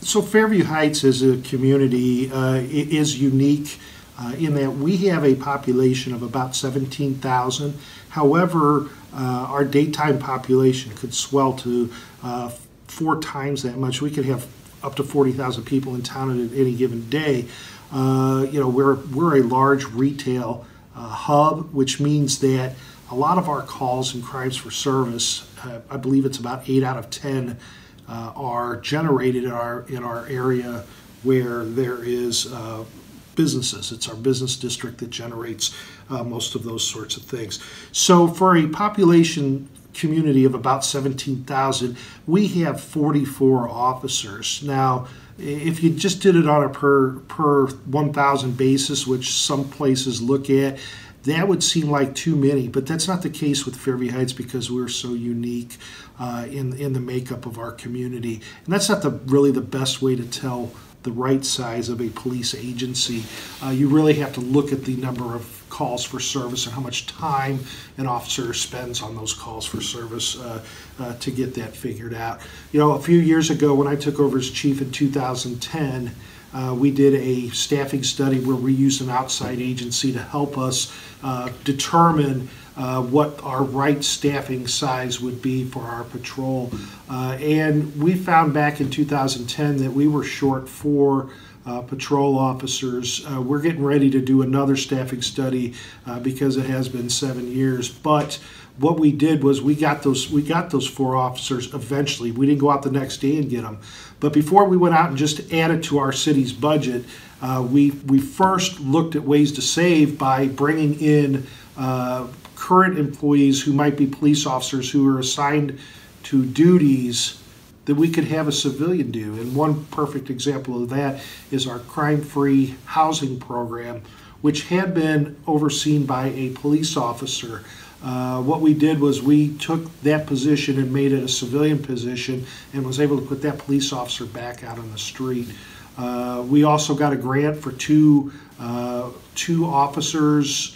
So Fairview Heights as a community is unique in that we have a population of about 17,000. However, our daytime population could swell to 4 times that much. We could have up to 40,000 people in town at any given day. We're a large retail hub, which means that a lot of our calls and crimes for service, I believe it's about 8 out of 10, are generated in our area where there is businesses. It's our business district that generates most of those sorts of things. So for a population community of about 17,000, we have 44 officers. Now, if you just did it on a per 1,000 basis, which some places look at, that would seem like too many, but that's not the case with Fairview Heights because we're so unique in the makeup of our community. And that's not really the best way to tell the right size of a police agency. You really have to look at the number of calls for service and how much time an officer spends on those calls for service to get that figured out. You know, a few years ago when I took over as chief in 2010, we did a staffing study where we used an outside agency to help us determine what our right staffing size would be for our patrol. And we found back in 2010 that we were short 4 patrol officers. We're getting ready to do another staffing study because it has been 7 years. But what we did was we got those 4 officers eventually. We didn't go out the next day and get them. But before we went out and just added to our city's budget, we first looked at ways to save by bringing in current employees who might be police officers who are assigned to duties that we could have a civilian do. And one perfect example of that is our crime-free housing program, which had been overseen by a police officer. What we did was we took that position and made it a civilian position and was able to put that police officer back out on the street. We also got a grant for two officers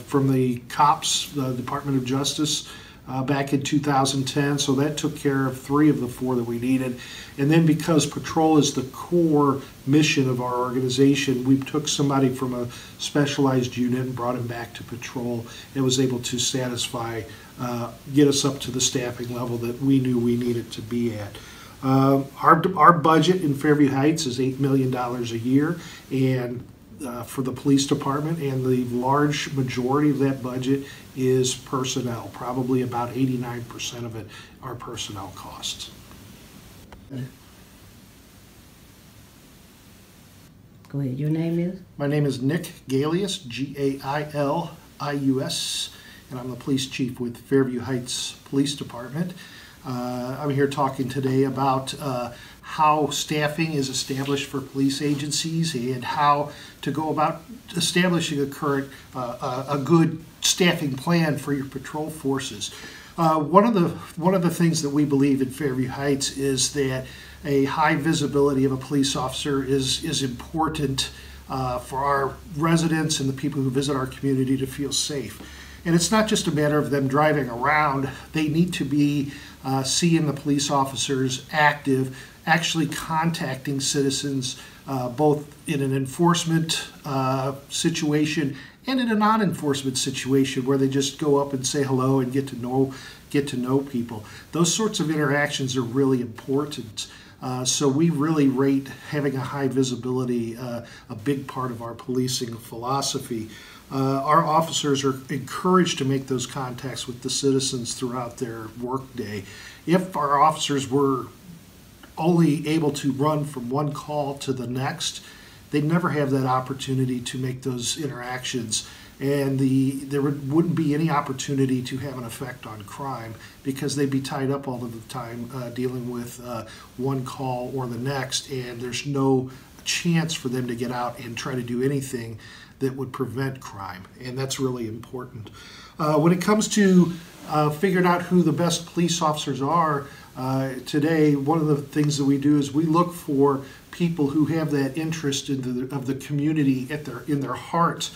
from the COPS, the Department of Justice, back in 2010. So that took care of 3 of the 4 that we needed. And then because patrol is the core mission of our organization, we took somebody from a specialized unit and brought him back to patrol and was able to satisfy, get us up to the staffing level that we knew we needed to be at. Our budget in Fairview Heights is $8 million a year, and for the police department, and the large majority of that budget is personnel. Probably about 89% of it are personnel costs. Go ahead. Your name is? My name is Nick Gailius, Gailius, and I'm the police chief with Fairview Heights Police Department. I'm here talking today about how staffing is established for police agencies and how to go about establishing a good staffing plan for your patrol forces. One of the things that we believe in Fairview Heights is that a high visibility of a police officer is important for our residents and the people who visit our community to feel safe. And it's not just a matter of them driving around. They need to be seeing the police officers active, actually contacting citizens, both in an enforcement situation and in a non-enforcement situation where they just go up and say hello and get to know people. Those sorts of interactions are really important. So we really rate having a high visibility a big part of our policing philosophy. Our officers are encouraged to make those contacts with the citizens throughout their workday. If our officers were only able to run from one call to the next, they'd never have that opportunity to make those interactions, and there wouldn't be any opportunity to have an effect on crime because they'd be tied up all of the time dealing with one call or the next, and there's no chance for them to get out and try to do anything that would prevent crime, and that's really important. When it comes to figuring out who the best police officers are, today, one of the things that we do is we look for people who have that interest of the community in their heart.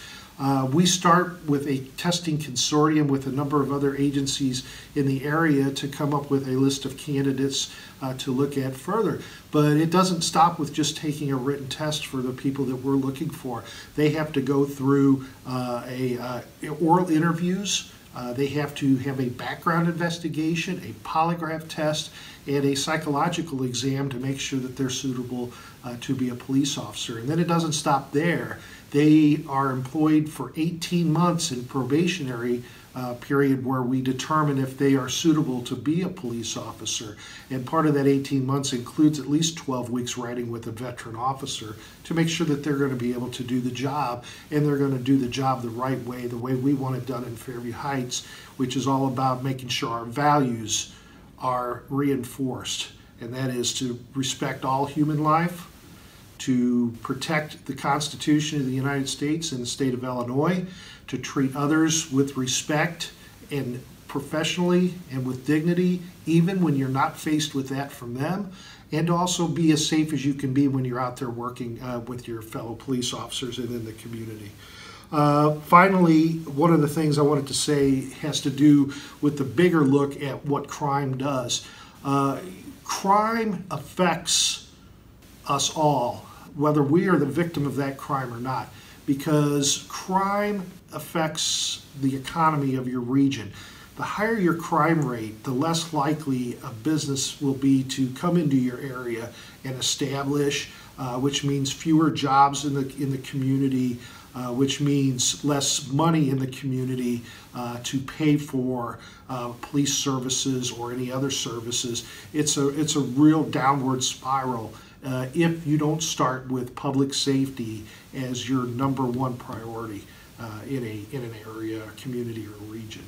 We start with a testing consortium with a number of other agencies in the area to come up with a list of candidates to look at further. But it doesn't stop with just taking a written test for the people that we're looking for. They have to go through oral interviews. They have to have a background investigation, a polygraph test, and a psychological exam to make sure that they're suitable to be a police officer. And then it doesn't stop there. They are employed for 18 months in probationary period where we determine if they are suitable to be a police officer. And part of that 18 months includes at least 12 weeks riding with a veteran officer to make sure that they're going to be able to do the job, and they're going to do the job the right way, the way we want it done in Fairview Heights, which is all about making sure our values are reinforced. And that is to respect all human life, to protect the Constitution of the United States and the state of Illinois, to treat others with respect and professionally and with dignity, even when you're not faced with that from them, and to also be as safe as you can be when you're out there working with your fellow police officers and in the community. Finally, one of the things I wanted to say has to do with the bigger look at what crime does. Crime affects us all, whether we are the victim of that crime or not, because crime affects the economy of your region. The higher your crime rate, the less likely a business will be to come into your area and establish, which means fewer jobs in the community, which means less money in the community to pay for police services or any other services. It's a real downward spiral if you don't start with public safety as your #1 priority in an area, a community, or a region.